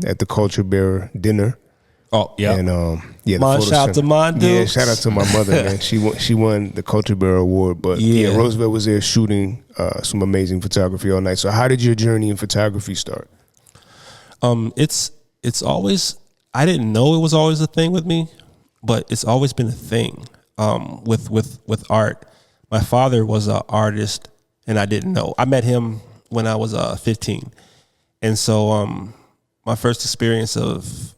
at the Culture Bearer dinner. Oh, yeah. And yeah, the Mon, photo shout out to center. Mon Yeah, dudes. shout out to my mother, man. She won the Culture Bearer award. But yeah, Yeah. Roosevelt was there shooting some amazing photography all night. So how did your journey in photography start? It's always, I didn't know it was always a thing with me, but it's always been a thing with art. My father was an artist, and I didn't know. I met him when I was 15, and so my first experience of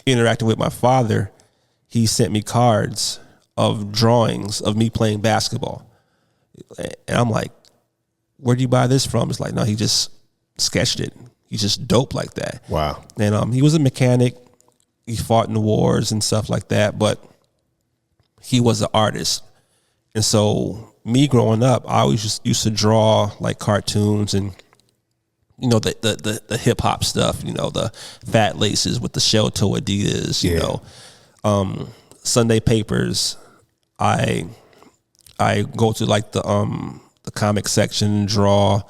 interacting with my father, he sent me cards of drawings of me playing basketball, and I'm like, "Where'd you buy this from?" It's like, no, he just sketched it. He's just dope like that. Wow. And he was a mechanic. He fought in the wars and stuff like that, but he was an artist. And so me growing up, I always just used to draw like cartoons and, you know, the hip hop stuff, you know, the fat laces with the shell toe Adidas, you know, Sunday papers. I go to like the comic section and draw.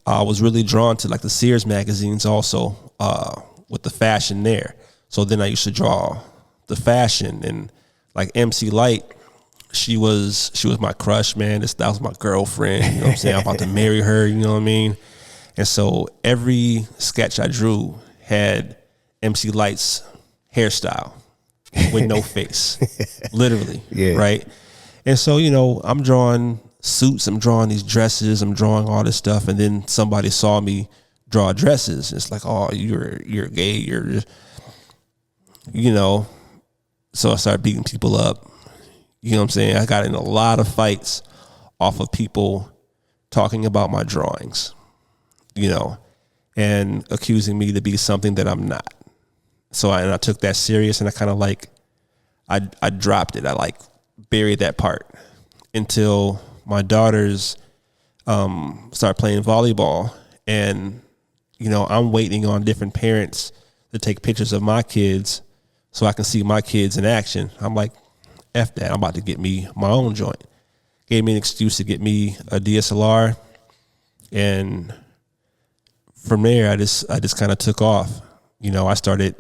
I was really drawn to like the Sears magazines also, with the fashion there. So then I used to draw the fashion, and like MC Light, she was my crush, man. That was my girlfriend. You know what I'm saying? I'm about to marry her. You know what I mean? And so every sketch I drew had MC Light's hairstyle with no face, literally. Yeah. Right. And so, you know, I'm drawing suits, I'm drawing these dresses, I'm drawing all this stuff, and then somebody saw me draw dresses. It's like, oh, you're gay, you're just, you know. So I started beating people up. You know what I'm saying? I got in a lot of fights off of people talking about my drawings, you know, and accusing me to be something that I'm not. So I took that serious, and I kind of like, I dropped it. I like buried that part until my daughters started playing volleyball, and, you know, I'm waiting on different parents to take pictures of my kids so I can see my kids in action. I'm like, F that, I'm about to get me my own joint. Gave me an excuse to get me a DSLR, and from there I just kind of took off. You know, I started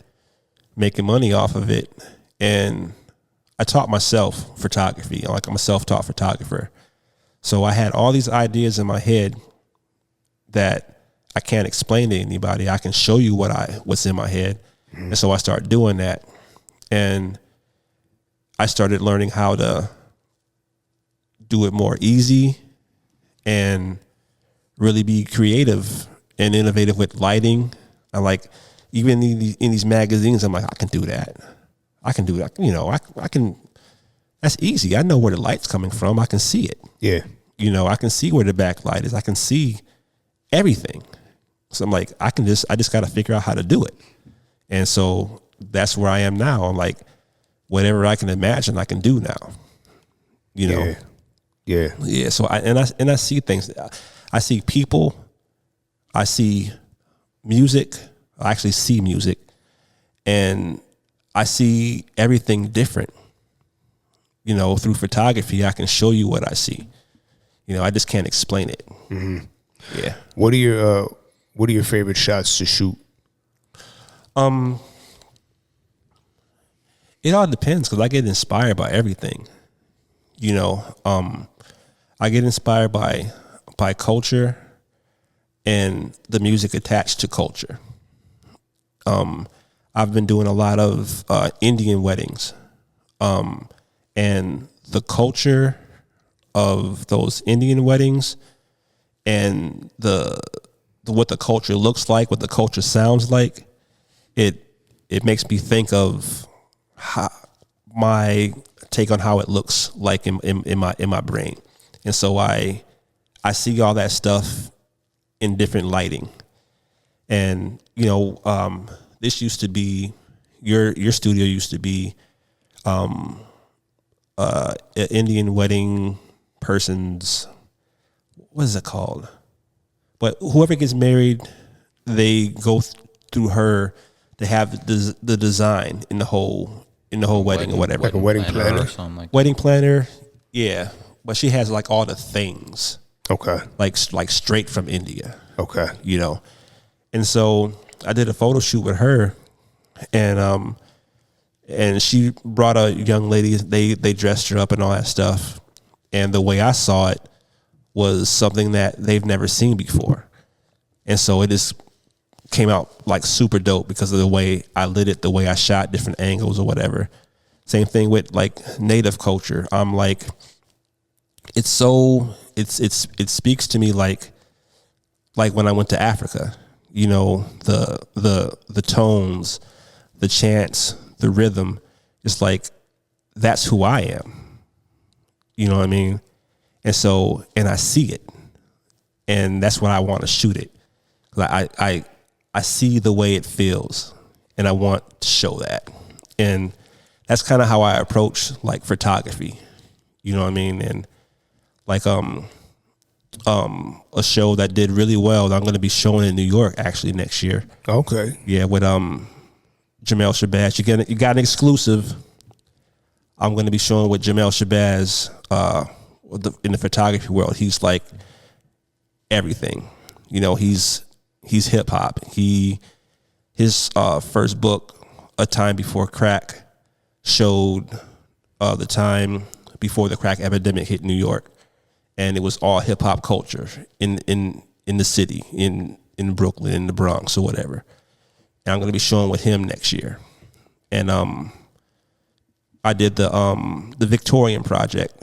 making money off of it, and I taught myself photography. Like, I'm a self-taught photographer. So I had all these ideas in my head that I can't explain to anybody. I can show you what's in my head. Mm-hmm. And so I started doing that. And I started learning how to do it more easy and really be creative and innovative with lighting. I like, even in these magazines, I'm like, I can do that. I can do that. You know, I can. That's easy. I know where the light's coming from. I can see it. Yeah. You know, I can see where the backlight is. I can see everything. So I'm like, I just got to figure out how to do it. And so that's where I am now. I'm like, whatever I can imagine, I can do now. You know? Yeah. Yeah. So I see things. I see people. I see music. I actually see music. And I see everything different. You know, through photography, I can show you what I see. You know, I just can't explain it. Mm-hmm. Yeah. What are your favorite shots to shoot? It all depends, because I get inspired by everything. You know, I get inspired by culture and the music attached to culture. I've been doing a lot of Indian weddings. And the culture of those Indian weddings and what the culture looks like, what the culture sounds like, it makes me think of my take on how it looks like in my brain. And so I see all that stuff in different lighting. And, you know, this used to be, your studio used to be an Indian wedding person's, what is it called? But whoever gets married, they go through her to have the design in the whole wedding or whatever. Like a wedding planner or something like that. Wedding planner, yeah. But she has like all the things. Okay. Like straight from India. Okay. You know, and so I did a photo shoot with her, and she brought a young lady. They dressed her up and all that stuff, and the way I saw it was something that they've never seen before, and so it just came out like super dope because of the way I lit it, the way I shot different angles or whatever. Same thing with like native culture. I'm like, it speaks to me like when I went to Africa, you know, the tones, the chants, the rhythm, it's like, that's who I am. You know what I mean? And so, and I see it, and that's why I want to shoot it. Like I see the way it feels, and I want to show that. And that's kind of how I approach like photography. You know what I mean? And like a show that did really well that I'm going to be showing in New York actually next year. Okay. Yeah, with Jamel Shabazz. You got an exclusive. I'm going to be showing with Jamel Shabazz in the photography world. He's like everything. You know, he's hip hop. His first book, A Time Before Crack, showed the time before the crack epidemic hit New York, and it was all hip hop culture in the city, in Brooklyn, in the Bronx, or whatever. And I'm going to be showing with him next year. And I did the Victorian project.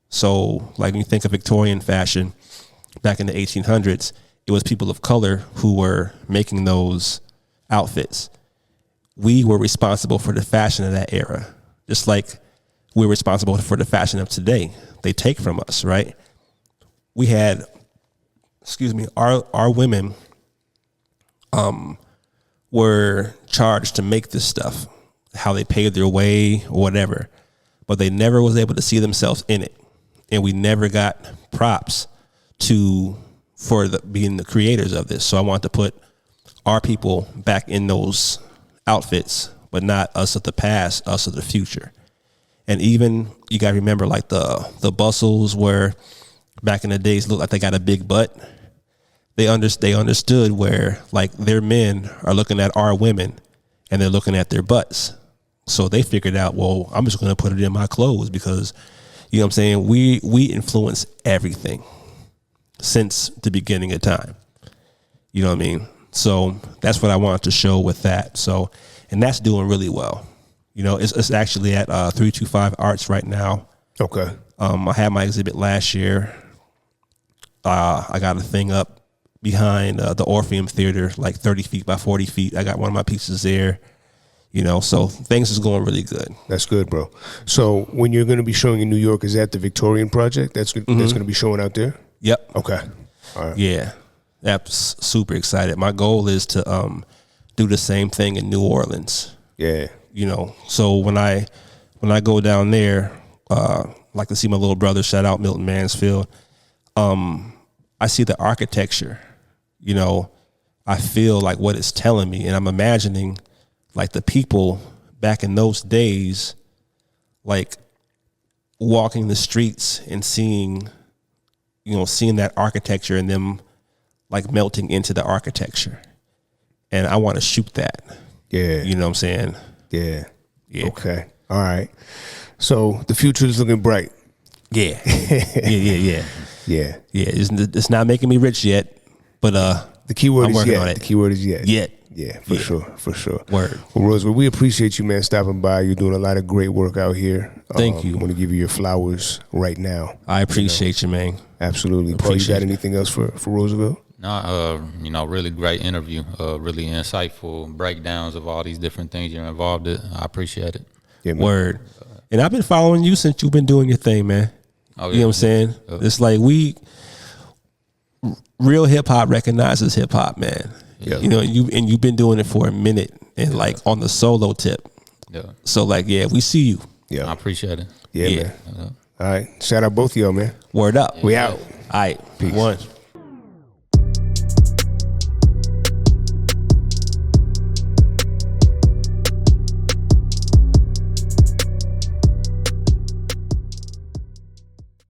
So, like when you think of Victorian fashion back in the 1800s, it was people of color who were making those outfits. We were responsible for the fashion of that era, just like we're responsible for the fashion of today. They take from us, right? We had, our women were charged to make this stuff, how they paid their way or whatever, but they never was able to see themselves in it. And we never got props for being the creators of this. So I want to put our people back in those outfits, but not us of the past, us of the future. And even you gotta remember, like the bustles were back in the days looked like they got a big butt. They understood where like their men are looking at our women and they're looking at their butts. So they figured out, well, I'm just gonna put it in my clothes because, you know what I'm saying, we influence everything since the beginning of time. You know what I mean? So that's what I wanted to show with that. So, and that's doing really well. You know, it's actually at 325 Arts right now. Okay. I had my exhibit last year. I got a thing up behind the Orpheum Theater, like 30 feet by 40 feet. I got one of my pieces there. You know, so things is going really good. That's good, bro. So when you're going to be showing in New York, is that the Victorian project that's going to be showing out there? Yep. Okay. All right. Yeah. That's super excited. My goal is to do the same thing in New Orleans. Yeah. You know, so when I go down there, like to see my little brother, shout out Milton Mansfield, I see the architecture, you know, I feel like what it's telling me, and I'm imagining like the people back in those days, like walking the streets and seeing that architecture and them like melting into the architecture. And I want to shoot that. Yeah. You know what I'm saying? Yeah. Yeah. Okay. All right. So the future is looking bright. Yeah. Yeah. Yeah. Yeah. It's not making me rich yet, but the key word I'm is working yet. on it. The key word is yet. Yet. Yeah, for sure. Word. Well, Roosevelt, we appreciate you, man, stopping by. You're doing a lot of great work out here. Thank you. I want to give you your flowers right now. I appreciate you, man. Absolutely. Paul, you got anything else for Roosevelt? No, really great interview. Really insightful breakdowns of all these different things you're involved in. I appreciate it. Yeah, man. Word. And I've been following you since you've been doing your thing, man. Oh, yeah. You know what I'm saying? It's like real hip hop recognizes hip hop, man. Yeah. You know, you've been doing it for a minute and like on the solo tip. Yeah. So like, yeah, we see you. Yeah. I appreciate it. Yeah, man. All right. Shout out both of y'all, man. Word up. We out. All right. Peace. One.